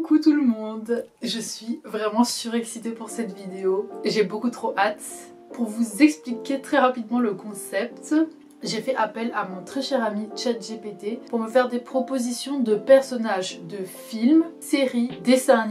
Coucou tout le monde, je suis vraiment surexcitée pour cette vidéo, j'ai beaucoup trop hâte. Pour vous expliquer très rapidement le concept, j'ai fait appel à mon très cher ami ChatGPT pour me faire des propositions de personnages de films, séries, dessins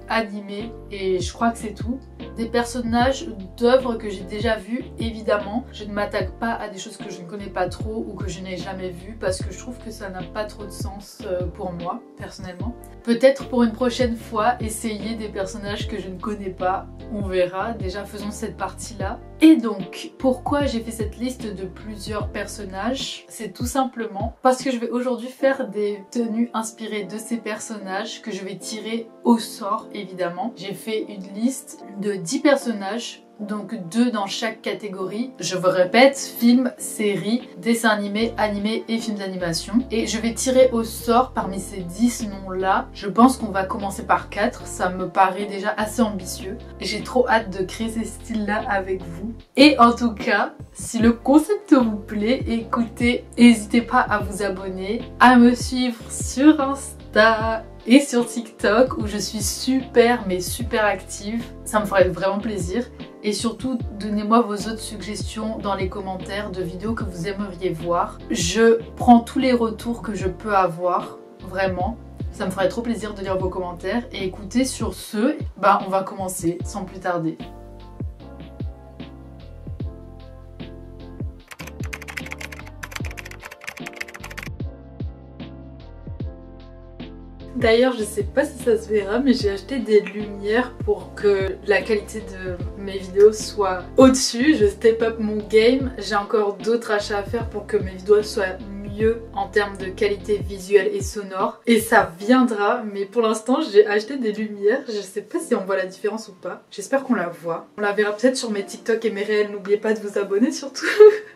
animés et je crois que c'est tout. Des personnages d'œuvres que j'ai déjà vues, évidemment. Je ne m'attaque pas à des choses que je ne connais pas trop ou que je n'ai jamais vues parce que je trouve que ça n'a pas trop de sens pour moi, personnellement. Peut-être pour une prochaine fois, essayer des personnages que je ne connais pas, on verra. Déjà, faisons cette partie-là. Et donc, pourquoi j'ai fait cette liste de plusieurs personnages? C'est tout simplement parce que je vais aujourd'hui faire des tenues inspirées de ces personnages que je vais tirer au sort, évidemment. J'ai fait une liste de 10 personnages, donc 2 dans chaque catégorie. Je vous répète, film, série, dessin animé et films d'animation. Et je vais tirer au sort parmi ces 10 noms-là. Je pense qu'on va commencer par 4, ça me paraît déjà assez ambitieux. J'ai trop hâte de créer ces styles-là avec vous. Et en tout cas, si le concept vous plaît, écoutez, n'hésitez pas à vous abonner, à me suivre sur Insta et sur TikTok où je suis super active. Ça me ferait vraiment plaisir. Et surtout, donnez-moi vos autres suggestions dans les commentaires de vidéos que vous aimeriez voir. Je prends tous les retours que je peux avoir, vraiment. Ça me ferait trop plaisir de lire vos commentaires. Et écoutez, sur ce, on va commencer sans plus tarder. D'ailleurs, je sais pas si ça se verra, mais j'ai acheté des lumières pour que la qualité de mes vidéos soit au-dessus. Je step up mon game. J'ai encore d'autres achats à faire pour que mes vidéos soient mieux en termes de qualité visuelle et sonore. Et ça viendra, mais pour l'instant, j'ai acheté des lumières. Je sais pas si on voit la différence ou pas. J'espère qu'on la voit. On la verra peut-être sur mes TikTok et mes réels. N'oubliez pas de vous abonner surtout.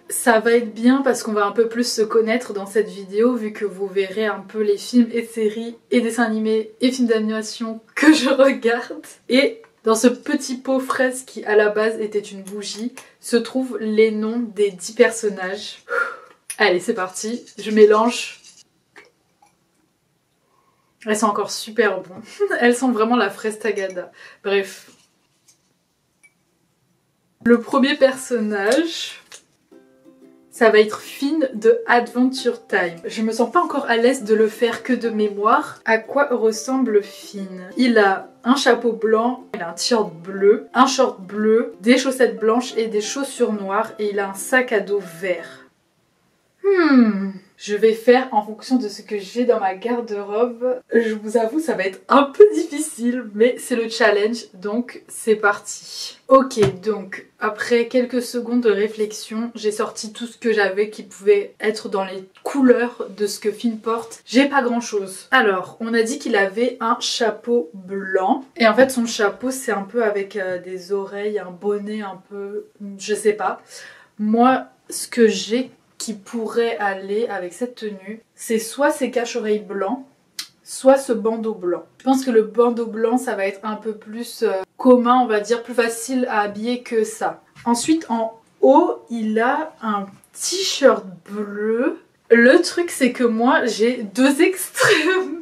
Ça va être bien parce qu'on va un peu plus se connaître dans cette vidéo vu que vous verrez un peu les films et séries et dessins animés et films d'animation que je regarde. Et dans ce petit pot fraise qui à la base était une bougie se trouvent les noms des 10 personnages. Allez, c'est parti, je mélange. Elles sont encore super bonnes. Elles sont vraiment la fraise tagada. Bref. Le premier personnage, ça va être Finn de Adventure Time. Je me sens pas encore à l'aise de le faire que de mémoire. À quoi ressemble Finn? Il a un chapeau blanc, il a un t-shirt bleu, un short bleu, des chaussettes blanches et des chaussures noires et il a un sac à dos vert. Je vais faire en fonction de ce que j'ai dans ma garde-robe. Je vous avoue, ça va être un peu difficile, mais c'est le challenge, donc c'est parti. Ok, donc après quelques secondes de réflexion, j'ai sorti tout ce que j'avais qui pouvait être dans les couleurs de ce que Finn porte. J'ai pas grand chose. Alors, on a dit qu'il avait un chapeau blanc. Et en fait, son chapeau, c'est un peu avec des oreilles, un bonnet un peu... je sais pas. Moi, ce que j'ai qui pourrait aller avec cette tenue, c'est soit ces cache-oreilles blancs, soit ce bandeau blanc. Je pense que le bandeau blanc, ça va être un peu plus commun, on va dire, plus facile à habiller que ça. Ensuite, en haut, il a un t-shirt bleu. Le truc, c'est que moi, j'ai deux extrêmes.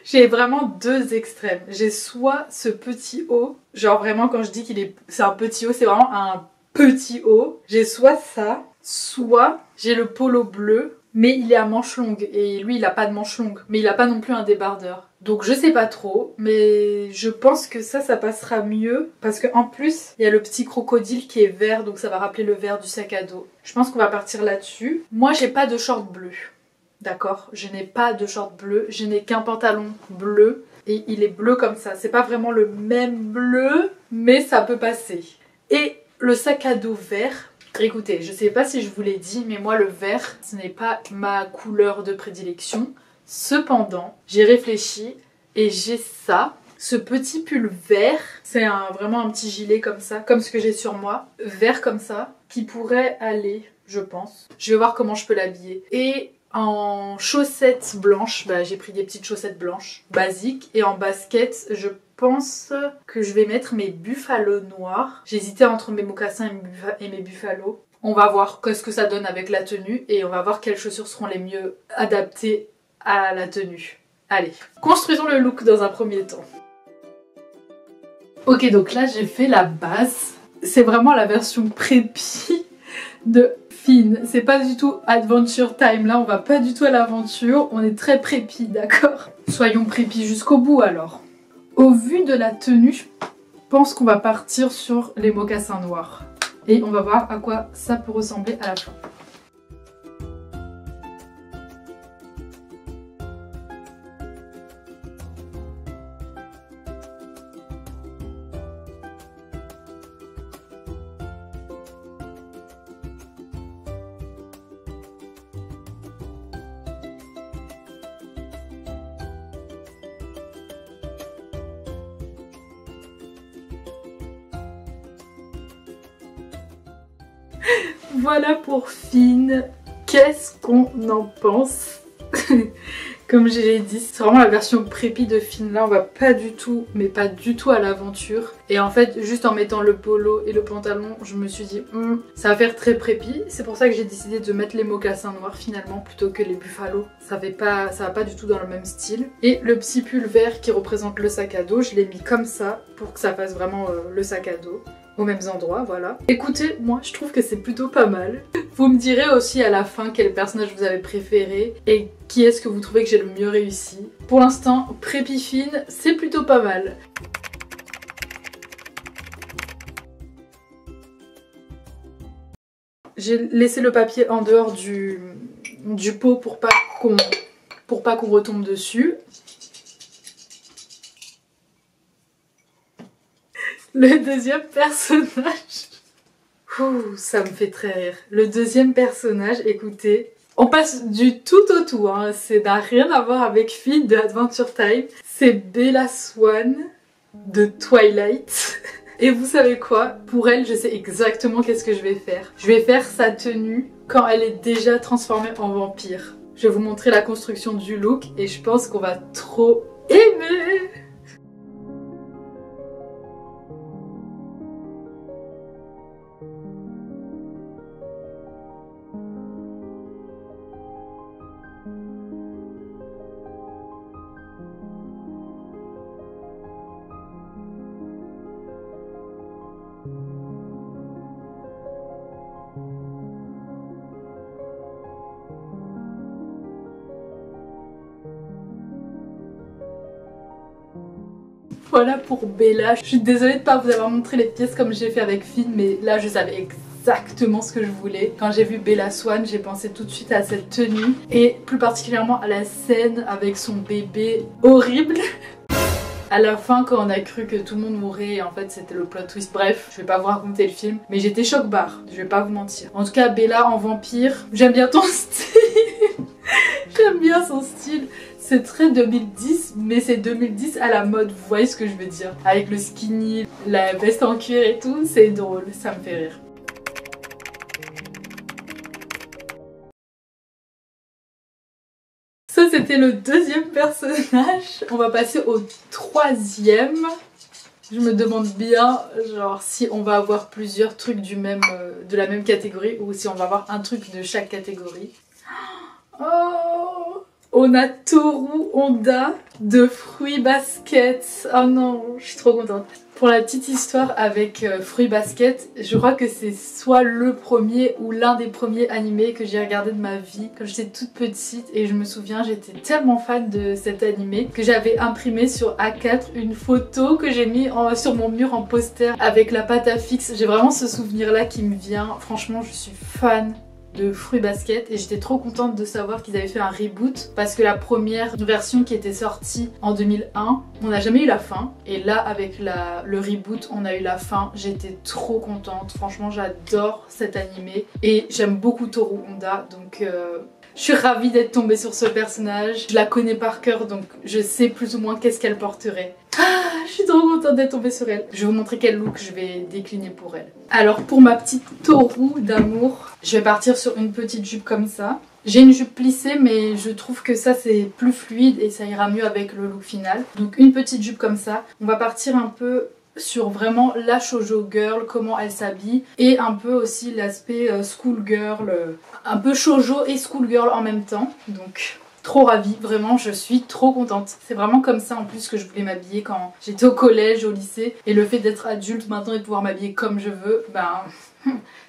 J'ai vraiment deux extrêmes. J'ai soit ce petit haut, genre vraiment quand je dis c'est un petit haut, c'est vraiment un petit haut. J'ai soit ça, soit j'ai le polo bleu, mais il est à manches longues. Et lui, il a pas de manches longues. Mais il a pas non plus un débardeur. Donc je sais pas trop, mais je pense que ça passera mieux. Parce qu'en plus, il y a le petit crocodile qui est vert, donc ça va rappeler le vert du sac à dos. Je pense qu'on va partir là-dessus. Moi, j'ai pas de short bleu. D'accord? Je n'ai pas de short bleu. Je n'ai qu'un pantalon bleu. Et il est bleu comme ça. C'est pas vraiment le même bleu, mais ça peut passer. Et le sac à dos vert. Écoutez, je sais pas si je vous l'ai dit, mais moi le vert, ce n'est pas ma couleur de prédilection. Cependant, j'ai réfléchi et j'ai ça, ce petit pull vert. C'est vraiment un petit gilet comme ça, comme ce que j'ai sur moi, vert comme ça, qui pourrait aller, je pense. Je vais voir comment je peux l'habiller. Et en chaussettes blanches, j'ai pris des petites chaussettes blanches, basiques. Et en basket, je pense que je vais mettre mes buffalos noirs. J'hésitais entre mes mocassins et mes buffalos. On va voir ce que ça donne avec la tenue et on va voir quelles chaussures seront les mieux adaptées à la tenue. Allez, construisons le look dans un premier temps. Ok, donc là j'ai fait la base. C'est vraiment la version prépi de Finn. C'est pas du tout Adventure Time. Là, on va pas du tout à l'aventure. On est très prépi, d'accord? Soyons prépi jusqu'au bout alors. Au vu de la tenue, je pense qu'on va partir sur les mocassins noirs. Et on va voir à quoi ça peut ressembler à la fin. Voilà pour Finn. Qu'est-ce qu'on en pense? Comme je l'ai dit, c'est vraiment la version prépi de Finn. Là, on va pas du tout, mais pas du tout à l'aventure. Et en fait, juste en mettant le polo et le pantalon, je me suis dit, ça va faire très prépi. C'est pour ça que j'ai décidé de mettre les mocassins noirs finalement, plutôt que les buffalos. Ça va pas du tout dans le même style. Et le petit pull vert qui représente le sac à dos, je l'ai mis comme ça pour que ça fasse vraiment le sac à dos. Aux mêmes endroits, voilà. Écoutez, moi je trouve que c'est plutôt pas mal. Vous me direz aussi à la fin quel personnage vous avez préféré et qui est-ce que vous trouvez que j'ai le mieux réussi. Pour l'instant, Prépi Finn, c'est plutôt pas mal. J'ai laissé le papier en dehors du pot pour pas qu'on retombe dessus. Le deuxième personnage... Ouh, ça me fait très rire. Le deuxième personnage, écoutez, on passe du tout au tout, hein. Ça n'a rien à voir avec Finn de Adventure Time. C'est Bella Swan de Twilight. Et vous savez quoi? Pour elle, je sais exactement qu'est-ce que je vais faire. Je vais faire sa tenue quand elle est déjà transformée en vampire. Je vais vous montrer la construction du look et je pense qu'on va trop aimer. Voilà pour Bella. Je suis désolée de ne pas vous avoir montré les pièces comme j'ai fait avec Finn, mais là je savais exactement ce que je voulais. Quand j'ai vu Bella Swan, j'ai pensé tout de suite à cette tenue et plus particulièrement à la scène avec son bébé horrible. À la fin, quand on a cru que tout le monde mourrait, et en fait c'était le plot twist. Bref, je vais pas vous raconter le film, mais j'étais choc-barre, je vais pas vous mentir. En tout cas, Bella en vampire, j'aime bien ton style. J'aime bien son style. C'est très 2010, mais c'est 2010 à la mode, vous voyez ce que je veux dire. Avec le skinny, la veste en cuir et tout, c'est drôle, ça me fait rire. Ça c'était le deuxième personnage. On va passer au troisième. Je me demande bien genre si on va avoir plusieurs trucs de la même catégorie ou si on va avoir un truc de chaque catégorie. Oh, on a Toru Honda de Fruits Basket. Oh non, je suis trop contente. Pour la petite histoire avec Fruits Basket, je crois que c'est soit le premier ou l'un des premiers animés que j'ai regardé de ma vie quand j'étais toute petite. Et je me souviens, j'étais tellement fan de cet animé que j'avais imprimé sur A4 une photo que j'ai mis sur mon mur en poster avec la pâte à fixe. J'ai vraiment ce souvenir là qui me vient. Franchement, je suis fan de Fruits Basket et j'étais trop contente de savoir qu'ils avaient fait un reboot parce que la première version qui était sortie en 2001, on n'a jamais eu la fin et là avec le reboot on a eu la fin. J'étais trop contente, franchement j'adore cet animé et j'aime beaucoup Toru Honda donc je suis ravie d'être tombée sur ce personnage. Je la connais par cœur donc je sais plus ou moins qu'est-ce qu'elle porterait. Je suis trop contente d'être tombée sur elle. Je vais vous montrer quel look je vais décliner pour elle. Alors pour ma petite Toru d'amour, je vais partir sur une petite jupe comme ça. J'ai une jupe plissée mais je trouve que ça c'est plus fluide et ça ira mieux avec le look final. Donc une petite jupe comme ça. On va partir un peu sur vraiment la shoujo girl, comment elle s'habille et un peu aussi l'aspect school girl, un peu shoujo et school girl en même temps. Donc trop ravie, vraiment je suis trop contente. C'est vraiment comme ça en plus que je voulais m'habiller quand j'étais au collège, au lycée. Et le fait d'être adulte maintenant et de pouvoir m'habiller comme je veux, ben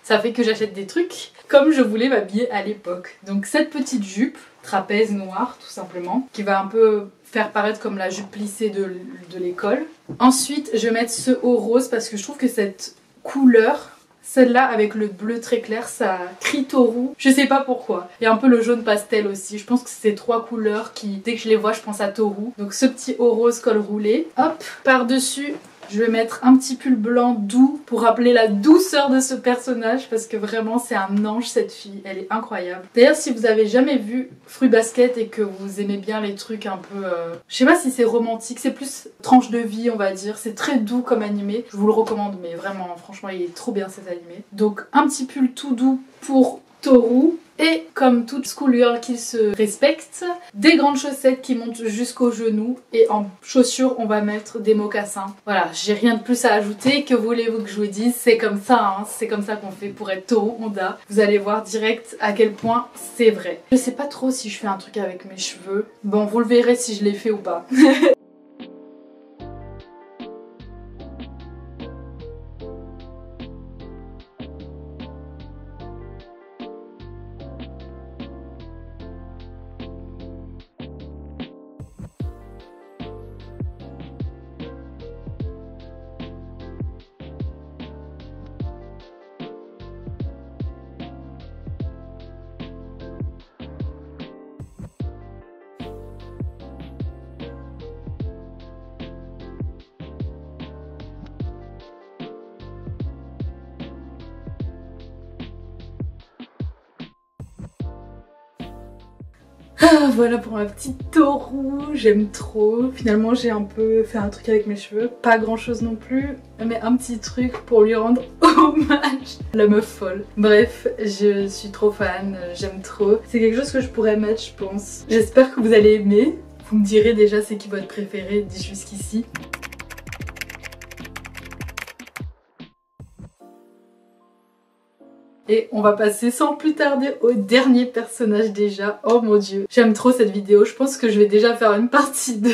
ça fait que j'achète des trucs comme je voulais m'habiller à l'époque. Donc cette petite jupe trapèze noire tout simplement, qui va un peu faire paraître comme la jupe plissée de l'école. Ensuite je vais mettre ce haut rose parce que je trouve que cette couleur, celle-là avec le bleu très clair, ça crie taureau. Je sais pas pourquoi. Et un peu le jaune pastel aussi. Je pense que c'est ces trois couleurs qui, dès que je les vois, je pense à taureau. Donc ce petit haut rose col roulé. Hop, par-dessus, je vais mettre un petit pull blanc doux pour rappeler la douceur de ce personnage parce que vraiment c'est un ange cette fille, elle est incroyable. D'ailleurs si vous avez jamais vu Fruits Basket et que vous aimez bien les trucs un peu... je sais pas si c'est romantique, c'est plus tranche de vie on va dire, c'est très doux comme animé. Je vous le recommande mais vraiment franchement il est trop bien cet animé. Donc un petit pull tout doux pour Toru. Et comme toute schoolgirl qui se respecte, des grandes chaussettes qui montent jusqu'aux genoux. Et en chaussures, on va mettre des mocassins. Voilà, j'ai rien de plus à ajouter. Que voulez-vous que je vous dise? C'est comme ça, hein. C'est comme ça qu'on fait pour être Toru Honda. Vous allez voir direct à quel point c'est vrai. Je sais pas trop si je fais un truc avec mes cheveux. Bon, vous le verrez si je l'ai fait ou pas. Ah, voilà pour ma petite Toru, j'aime trop. Finalement j'ai un peu fait un truc avec mes cheveux, pas grand chose non plus, mais un petit truc pour lui rendre hommage. La meuf folle. Bref, je suis trop fan, j'aime trop. C'est quelque chose que je pourrais mettre je pense. J'espère que vous allez aimer. Vous me direz déjà c'est qui votre préféré, dit jusqu'ici. Et on va passer sans plus tarder au dernier personnage déjà. Oh mon dieu, j'aime trop cette vidéo. Je pense que je vais déjà faire une partie 2.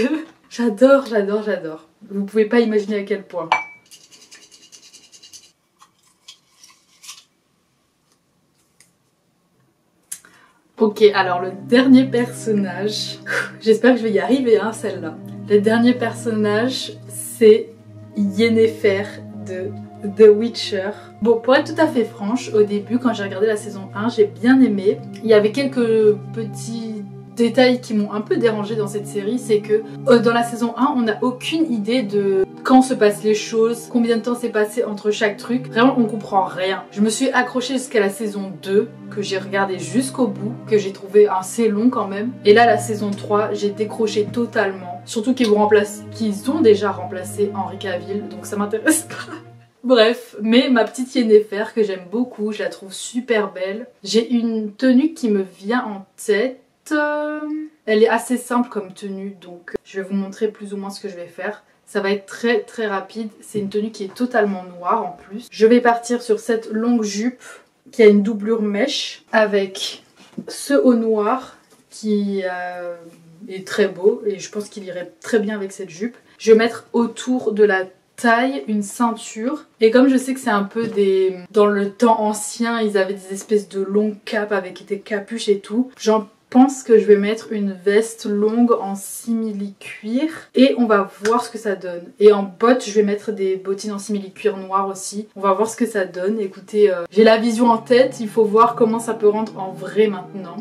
J'adore, j'adore, j'adore. Vous pouvez pas imaginer à quel point. Ok, alors le dernier personnage... J'espère que je vais y arriver, hein, celle-là. Le dernier personnage, c'est Yennefer de The Witcher. Bon, pour être tout à fait franche, au début, quand j'ai regardé la saison 1, j'ai bien aimé. Il y avait quelques petits détails qui m'ont un peu dérangé dans cette série, c'est que dans la saison 1, on n'a aucune idée de quand se passent les choses, combien de temps s'est passé entre chaque truc. Vraiment, on comprend rien. Je me suis accrochée jusqu'à la saison 2, que j'ai regardé jusqu'au bout, que j'ai trouvé assez long quand même. Et là, la saison 3, j'ai décroché totalement. Surtout qu'ils ont déjà remplacé Henry Cavill, donc ça m'intéresse pas. Bref, mais ma petite Yennefer que j'aime beaucoup, je la trouve super belle. J'ai une tenue qui me vient en tête. Elle est assez simple comme tenue, donc je vais vous montrer plus ou moins ce que je vais faire. Ça va être très très rapide, c'est une tenue qui est totalement noire en plus. Je vais partir sur cette longue jupe qui a une doublure mèche avec ce haut noir qui est très beau et je pense qu'il irait très bien avec cette jupe. Je vais mettre autour de la taille une ceinture et comme je sais que c'est un peu des... Dans le temps ancien ils avaient des espèces de longues capes avec des capuches et tout, j'en pense que je vais mettre une veste longue en simili-cuir et on va voir ce que ça donne. Et en bottes je vais mettre des bottines en simili-cuir noir aussi, on va voir ce que ça donne. Écoutez, j'ai la vision en tête, il faut voir comment ça peut rendre en vrai maintenant.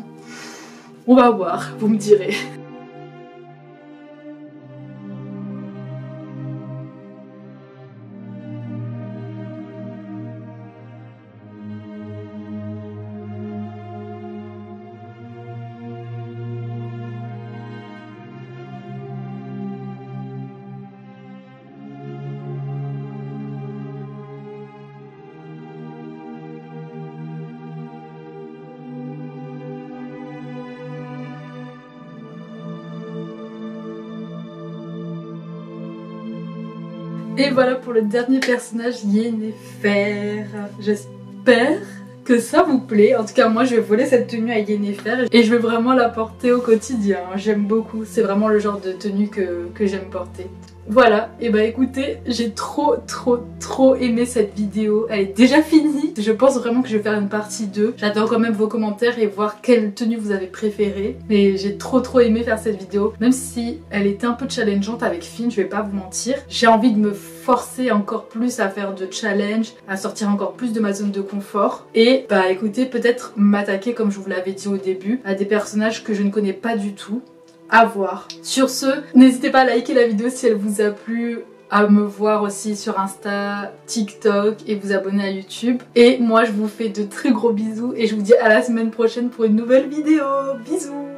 On va voir, vous me direz. Et voilà pour le dernier personnage, Yennefer. J'espère que ça vous plaît. En tout cas moi je vais voler cette tenue à Yennefer et je vais vraiment la porter au quotidien. J'aime beaucoup, c'est vraiment le genre de tenue que j'aime porter. Voilà, et bah écoutez, j'ai trop aimé cette vidéo, elle est déjà finie. Je pense vraiment que je vais faire une partie 2. J'attends quand même vos commentaires et voir quelle tenue vous avez préférée. Mais j'ai trop aimé faire cette vidéo, même si elle était un peu challengeante avec Finn, je vais pas vous mentir. J'ai envie de me forcer encore plus à faire de challenge, à sortir encore plus de ma zone de confort. Et bah écoutez, peut-être m'attaquer, comme je vous l'avais dit au début, à des personnages que je ne connais pas du tout. À voir. Sur ce, n'hésitez pas à liker la vidéo si elle vous a plu, à me voir aussi sur Insta, TikTok et vous abonner à YouTube. Et moi je vous fais de très gros bisous et je vous dis à la semaine prochaine pour une nouvelle vidéo. Bisous!